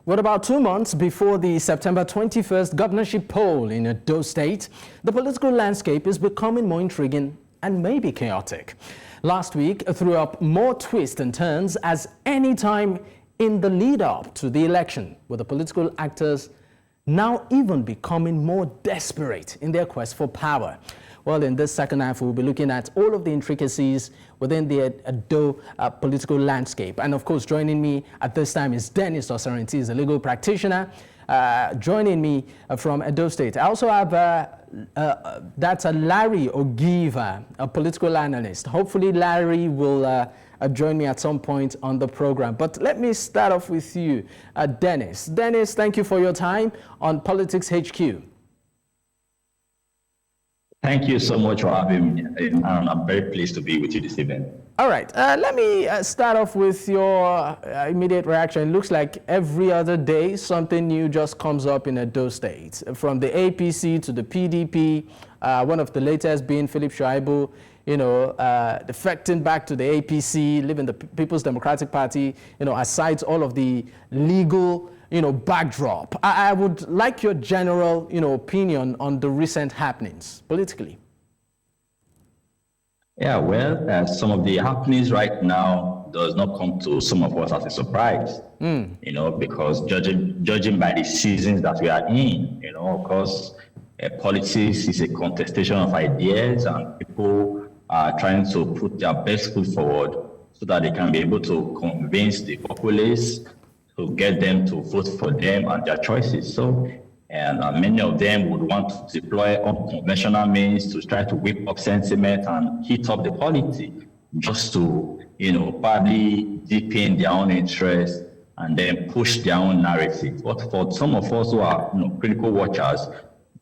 With about 2 months before the September 21st governorship poll in Edo State, the political landscape is becoming more intriguing and maybe chaotic. Last week threw up more twists and turns as any time in the lead-up to the election, with the political actors now even becoming more desperate in their quest for power. Well, in this second half, we'll be looking at all of the intricacies within the Edo political landscape. And of course, joining me at this time is Dennis Osaretin. He's a legal practitioner. Joining me from Edo State. I also have that's a Larry Ogieva, a political analyst. Hopefully, Larry will join me at some point on the program. But let me start off with you, Dennis. Dennis, thank you for your time on Politics HQ. Thank you so much for having me, and I'm very pleased to be with you this evening. All right, let me start off with your immediate reaction. It looks like every other day something new just comes up in Edo State, from the APC to the PDP, one of the latest being Philip Shaibu, defecting back to the APC, leaving the People's Democratic Party, aside all of the legal backdrop. I would like your general, opinion on the recent happenings politically. Yeah, well, some of the happenings right now does not come to some of us as a surprise, because judging by the seasons that we are in, of course, politics is a contestation of ideas, and people are trying to put their best foot forward so that they can be able to convince the populace to get them to vote for them and their choices. So, and many of them would want to deploy unconventional means to try to whip up sentiment and heat up the polity, just to, probably deepen their own interest and then push their own narrative. But for some of us who are, critical watchers,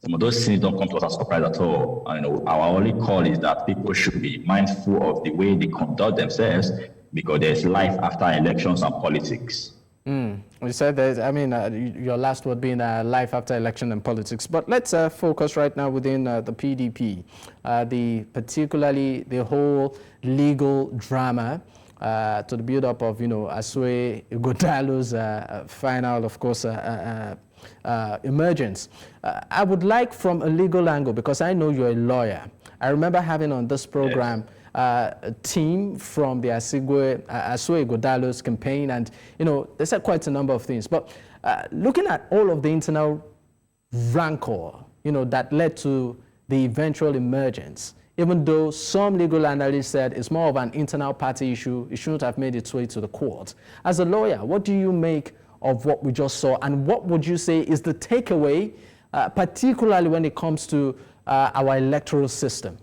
some of those things don't come to us as a surprise at all. Our only call is that people should be mindful of the way they conduct themselves, because there's life after elections and politics. You said that, your last word being life after election and politics. But let's focus right now within the PDP, particularly the whole legal drama to the build-up of, Asue Ighodalo's final, of course, emergence. I would like, from a legal angle, because I know you're a lawyer. I remember having on this program, yes, a team from the Asue Ighodalo's campaign, and they said quite a number of things. But looking at all of the internal rancor, that led to the eventual emergence, even though some legal analysts said it's more of an internal party issue, it shouldn't have made its way to the court. As a lawyer, what do you make of what we just saw, and what would you say is the takeaway, particularly when it comes to our electoral system?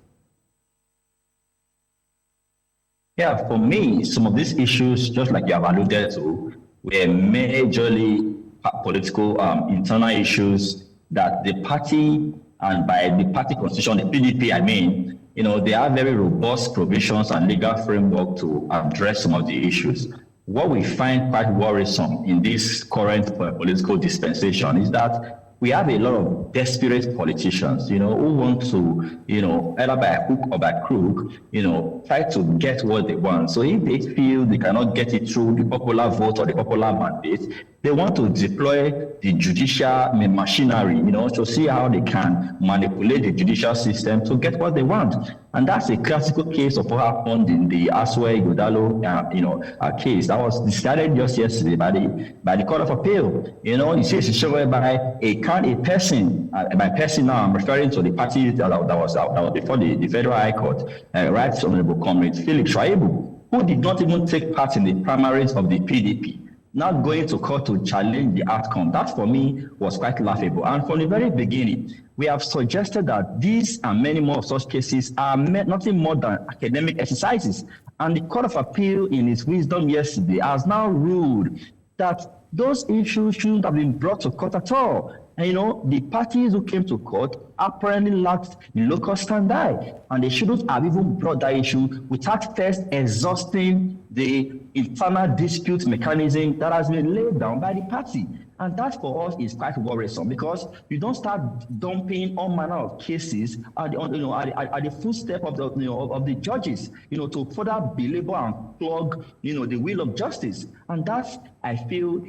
Yeah, for me, some of these issues, just like you have alluded to, were majorly political internal issues that the party, and by the party constitution, the PDP, they have very robust provisions and legal framework to address some of the issues. What we find quite worrisome in this current political dispensation is that we have a lot of desperate politicians, who want to, either by hook or by crook, try to get what they want. So if they feel they cannot get it through the popular vote or the popular mandate, they want to deploy the judicial machinery, to see how they can manipulate the judicial system to get what they want. And that's a classical case of what happened in the Asue Ighodalo, case that was decided just yesterday by the Court of Appeal. You see, it's shown whereby a person, by person now I'm referring to the party that was before the Federal High Court, Right Honorable Comrade Philip Shaibu, who did not even take part in the primaries of the PDP, not going to court to challenge the outcome. That, for me, was quite laughable. And from the very beginning, we have suggested that these and many more of such cases are nothing more than academic exercises. And the Court of Appeal, in its wisdom yesterday, has now ruled that those issues shouldn't have been brought to court at all. And the parties who came to court apparently lacked the local standi, and they shouldn't have even brought that issue without first exhausting the internal dispute mechanism that has been laid down by the party. And that, for us, is quite worrisome, because you don't start dumping all manner of cases at the footstep of the judges, to further belabor and plug, the wheel of justice. And that, I feel,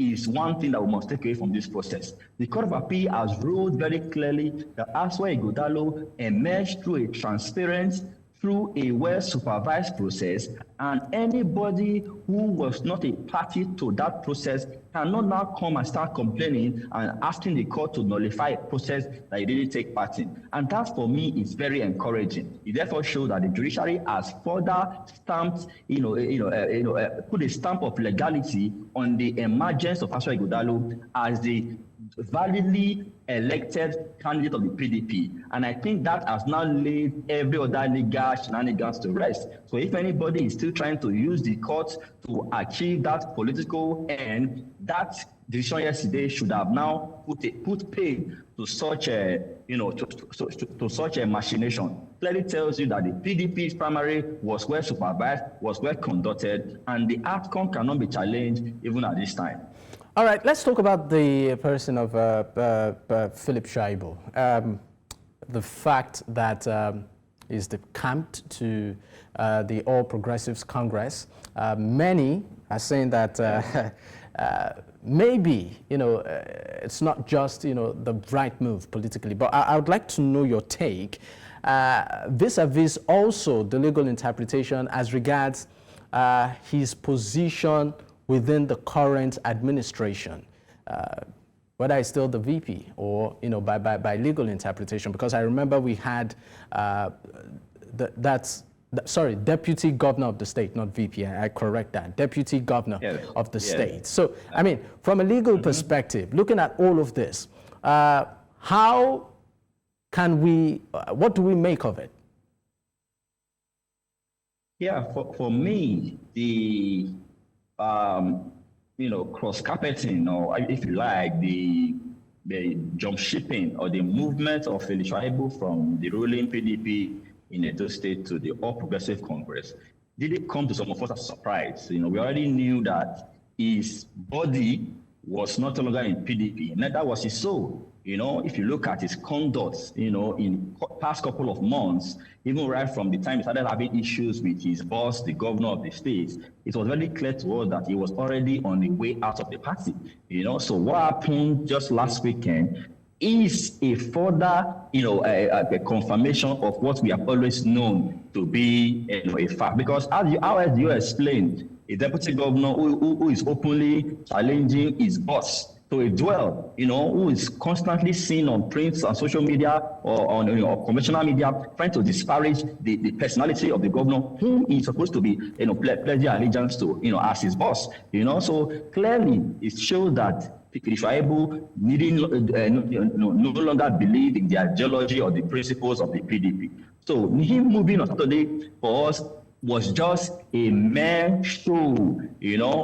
is one thing that we must take away from this process. The Court of Appeal has ruled very clearly that Aswa Ighodalo emerged through a transparent, through a well-supervised process, and anybody who was not a party to that process cannot now come and start complaining and asking the court to nullify a process that he didn't take part in. And that, for me, is very encouraging. It therefore shows that the judiciary has further stamped, put a stamp of legality on the emergence of Aswa Ighodalo as the validly elected candidate of the PDP. And I think that has now laid every other legal shenanigans to rest. So if anybody is still trying to use the court to achieve that political end, that decision yesterday should have now put paid to such a, to such a machination. Clearly tells you that the PDP's primary was well supervised, was well conducted, and the outcome cannot be challenged even at this time. All right, let's talk about the person of Philip Shaibu. The fact that he's decamped to the All Progressives Congress. Many are saying that maybe, it's not just, the right move politically, but I would like to know your take vis-a-vis also the legal interpretation as regards his position within the current administration, whether it's still the VP or, by legal interpretation, because I remember we had, Deputy Governor of the state, not VP, I correct that, Deputy Governor of the state. So, I mean, from a legal perspective, looking at all of this, how can we, what do we make of it? Yeah, for me, the cross-carpeting, or if you like, the jump shipping or the movement of Philip Shaibu from the ruling PDP in Edo State to the All Progressive Congress didn't come to some of us as a surprise. We already knew that his body was not longer in PDP, neither was his soul. If you look at his conduct, in past couple of months, even right from the time he started having issues with his boss, the governor of the state, it was very clear to us that he was already on the way out of the party. So what happened just last weekend is a further, a confirmation of what we have always known to be a fact. Because how else do you explain a deputy governor who is openly challenging his boss to a duel, who is constantly seen on print and social media or on conventional media, trying to disparage the personality of the governor, whom he's supposed to be, pledging allegiance to, as his boss, So clearly, it shows that Shaibu no longer believe in the ideology or the principles of the PDP. So him moving on Saturday for us was just a mere show,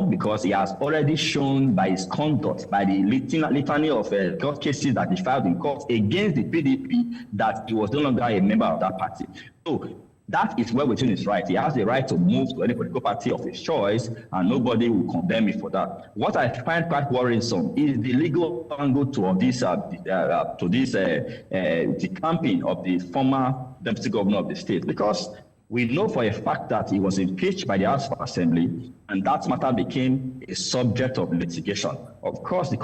because he has already shown by his conduct, by the litany of court cases that he filed in court against the PDP, that he was no longer a member of that party. So that is well within his right. He has the right to move to any political party of his choice, and nobody will condemn him for that. What I find quite worrisome is the legal angle to this decamping of the former deputy governor of the state, because we know for a fact that he was impeached by the House of Assembly, and that matter became a subject of litigation. Of course, the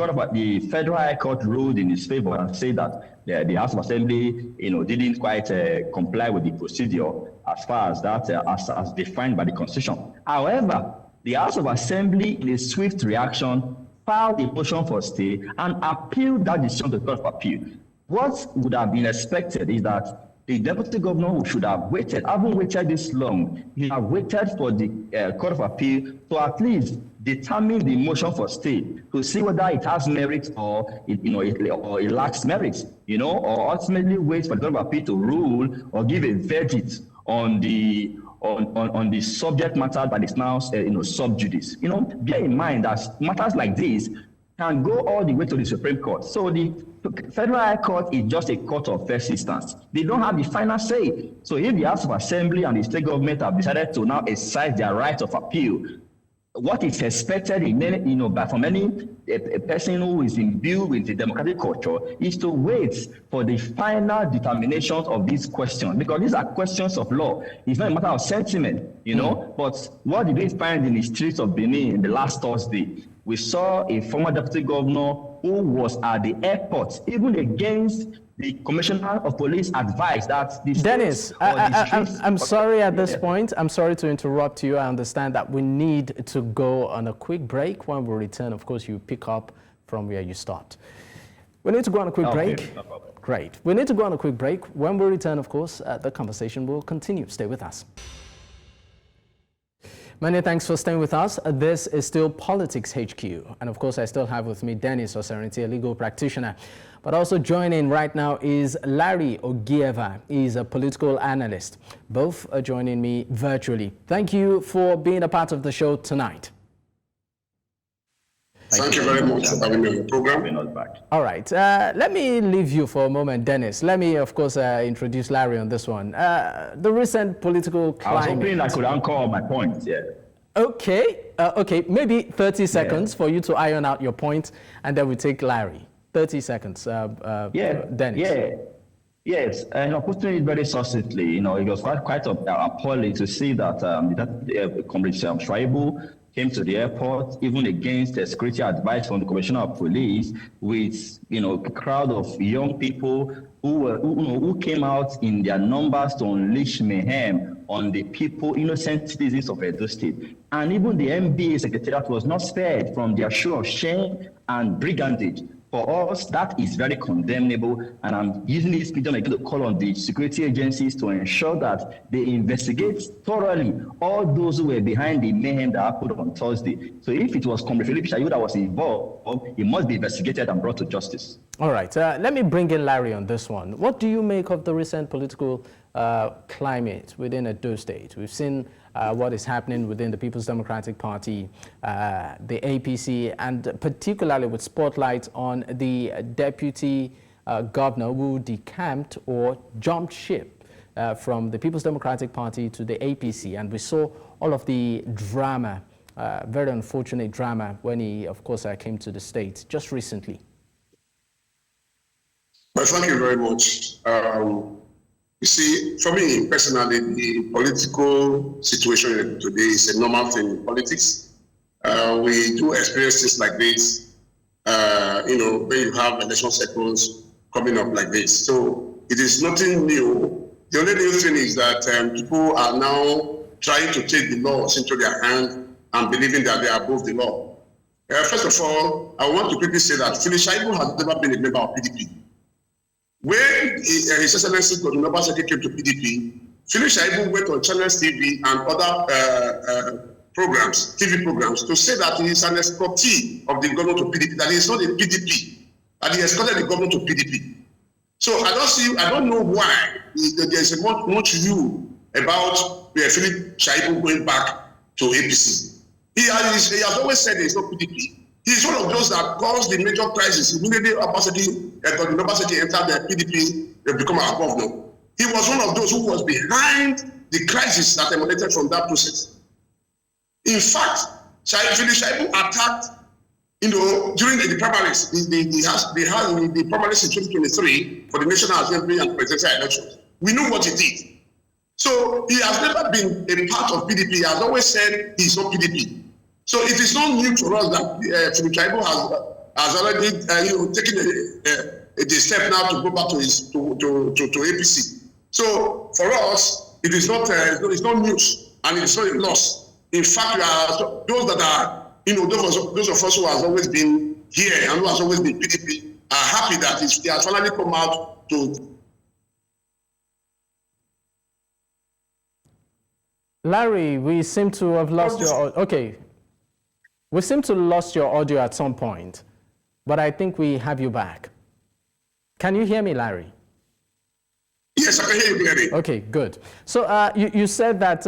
Federal High Court ruled in his favor and said that the House of Assembly, didn't quite comply with the procedure as far as that, as defined by the Constitution. However, the House of Assembly, in a swift reaction, filed a motion for stay and appealed that decision to the Court of Appeal. What would have been expected is that the deputy governor who should have waited, haven't waited this long, he have waited for the Court of Appeal to at least determine the motion for stay, to see whether it has merit or it lacks merit, or ultimately wait for the Court of Appeal to rule or give a verdict on the subject matter that is now sub judice. Bear in mind that matters like this can go all the way to the Supreme Court. So the Federal High Court is just a court of first instance. They don't have the final say. So if the House of Assembly and the state government have decided to now exercise their right of appeal, what is expected from any person who is imbued with the democratic culture is to wait for the final determinations of these questions, because these are questions of law. It's not a matter of sentiment, But what did we find in the streets of Benin in the last Thursday? We saw a former deputy governor who was at the airport, even against the commissioner of police advice that the Dennis, I'm sorry at this point. I'm sorry to interrupt you. I understand that we need to go on a quick break. When we return, of course, you pick up from where you stopped. We need to go on a quick break. No problem. Great. We need to go on a quick break. When we return, of course, the conversation will continue. Stay with us. Many thanks for staying with us. This is still Politics HQ. And of course, I still have with me Dennis Osaretin, a legal practitioner. But also joining right now is Larry Ogieva. He's a political analyst. Both are joining me virtually. Thank you for being a part of the show tonight. Thank you very much for having me on the program. All right. Let me leave you for a moment, Dennis. Let me, of course, introduce Larry on this one. The recent political climate. I was hoping I could anchor my point, yeah. Okay. Okay. Maybe 30 seconds for you to iron out your point, and then we take Larry. 30 seconds, Dennis. Yes, and putting it very succinctly, it was quite appalling to see that Comrade Shaibu came to the airport, even against the security advice from the Commissioner of Police, with a crowd of young people who came out in their numbers to unleash mayhem on the people, innocent citizens of Edo State. And even the MBA Secretariat was not spared from their show of shame and brigandage. For us, that is very condemnable, and I'm using this medium again to call on the security agencies to ensure that they investigate thoroughly all those who were behind the mayhem that happened on Thursday. So if it was Comrade Philip Shaibu that was involved, he must be investigated and brought to justice. All right, let me bring in Larry on this one. What do you make of the recent political climate within Edo State? We've seen what is happening within the People's Democratic Party, the APC, and particularly with spotlight on the deputy governor who decamped or jumped ship from the People's Democratic Party to the APC. And we saw all of the drama, very unfortunate drama, when he, of course, came to the state just recently. Well, thank you very much. You see, for me personally, the political situation today is a normal thing in politics. We do experience things like this, when you have election cycles coming up like this. So it is nothing new. The only new thing is that people are now trying to take the laws into their hand and believing that they are above the law. First of all, I want to quickly say that Philip Shaibu has never been a member of PDP. When His Excellency Governor Obaseki came to PDP, Philip Shaibu went on Channels TV and other TV programs, to say that he is an escortee of the government to PDP, that he is not a PDP, that he escorted the government to PDP. So I don't know why there is much view about Philip Shaibu going back to APC. He has always said there is no PDP. He's one of those that caused the major crisis. Immediately, Governor Obaseki entered the PDP, they become our governor. He was one of those who was behind the crisis that emanated from that process. In fact, Philip Shaibu attacked, during the primaries, the primaries in 2023 for the National Assembly and presidential elections. We know what he did. So he has never been a part of PDP. He has always said he's not PDP. So it is not new to us that Philip Shaibu has already taken the step now to go back to APC. So for us, it is not it's not news and it's not a loss. In fact, those that are those of us who has always been here and who has always been PDP are happy that they have finally come out to. Larry, we seem to have lost your. Okay. We seem to have lost your audio at some point, but I think we have you back. Can you hear me, Larry? Yes, I can hear you clearly. Okay, good. So you said that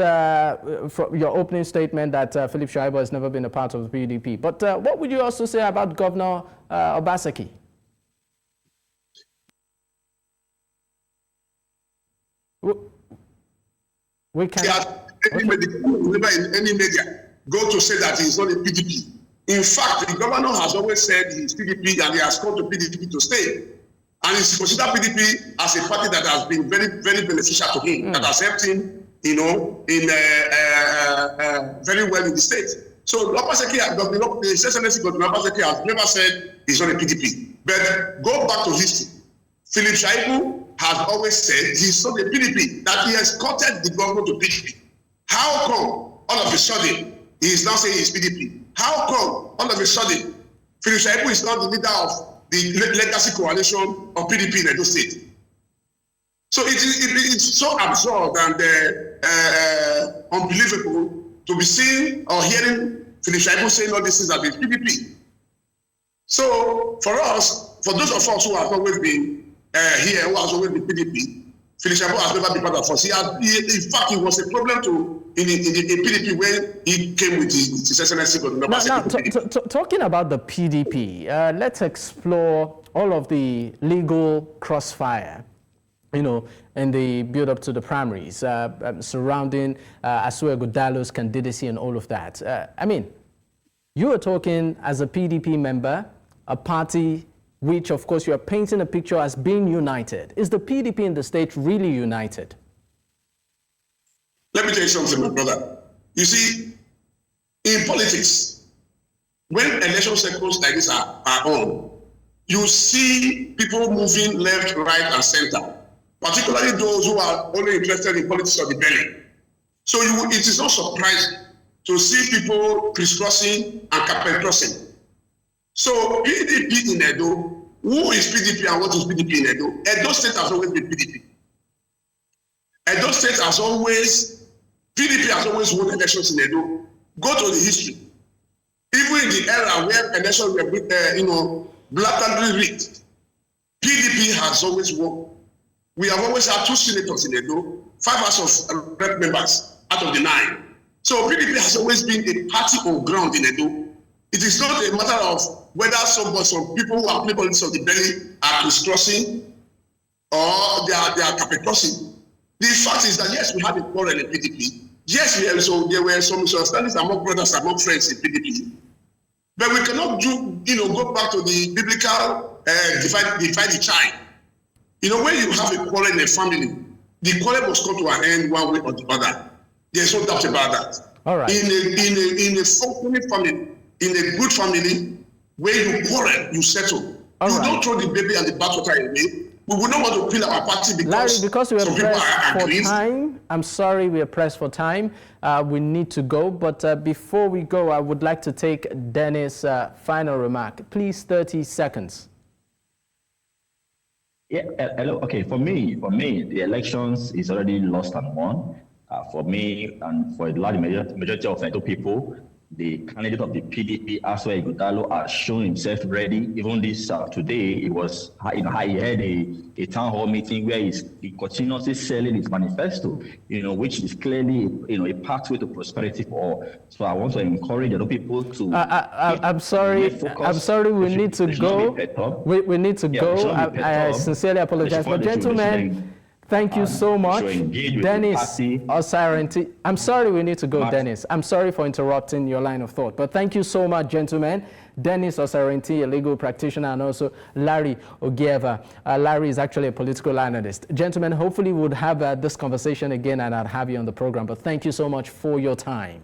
from your opening statement that Philip Shaibu has never been a part of the PDP. But what would you also say about Governor Obaseki? We can. Never in any media go to say that he's not a PDP. In fact, the governor has always said he's PDP and he has come to PDP to stay. And he's considered PDP as a party that has been very, very beneficial to him, that has helped him, very well in the state. So Obaseki, the State Senate Governor Obaseki has never said he's not a PDP. But go back to history. Philip Shaibu has always said he's not a PDP, that he has courted the government to PDP. How come all of a sudden he is now saying he's PDP? How come all of a sudden Philip Shaibu is not the leader of the legacy coalition of PDP in Edo State? So it's so absurd and unbelievable to be seeing or hearing Philip Shaibu saying all these things that is PDP. So for us, for those of us who have always been here, who has always been PDP, Philip Shaibu has never been part of us. In fact, it was a problem in PDP when he came with his SNSC. Talking about the PDP, let's explore all of the legal crossfire, in the build-up to the primaries, surrounding Asuo Ighodalo's candidacy and all of that. I mean, you are talking as a PDP member, a party which, of course, you are painting a picture as being united. Is the PDP in the state really united? Let me tell you something, my brother. You see, in politics, when election cycles like this are on, you see people moving left, right, and center, particularly those who are only interested in politics of the belly. So it is not surprising to see people crisscrossing and carpet crossing. So PDP in Edo, who is PDP and what is PDP in Edo? Edo State has always been PDP. Edo State has always, PDP has always won elections in Edo. Go to the history. Even in the era where elections were, blatantly rigged, PDP has always won. We have always had 2 senators in Edo, 5 House of Rep members out of the 9. So PDP has always been a party on ground in Edo. It is not a matter of whether some people who are playing politics of the belly are crisscrossing or they are carpet crossing. The fact is that yes, we had a quarrel in PDP. Yes, there were some misunderstandings among brothers, among friends in PDP. But we cannot go back to the biblical divide the child. When you have a quarrel in a family, the quarrel must come to an end one way or the other. There's no doubt about that. All right. In a functioning family, in a good family, where you quarrel, you settle. All right. Don't throw the baby and the bathwater away. We would not want to kill our party because, Larry, because we are pressed for time. I'm sorry, we are pressed for time. We need to go. But before we go, I would like to take Dennis' final remark. Please, 30 seconds. Yeah, hello. Okay, for me, the elections is already lost and won. For me and for the large majority of Edo people, the candidate of the PDP, Asuo Ighodalo, has shown himself ready. Even this today, it was he had a town hall meeting where he continuously selling his manifesto, which is clearly a pathway to prosperity for all. So I want to encourage other people to. I'm sorry. We need to go. We need to go. I sincerely apologize, but gentlemen. Thank you so much, Dennis Osaretin. I'm sorry we need to go, Dennis. I'm sorry for interrupting your line of thought, but thank you so much, gentlemen. Dennis Osaretin, a legal practitioner, and also Larry Ogieva. Larry is actually a political analyst. Gentlemen, hopefully we'll have this conversation again and I'll have you on the program, but thank you so much for your time.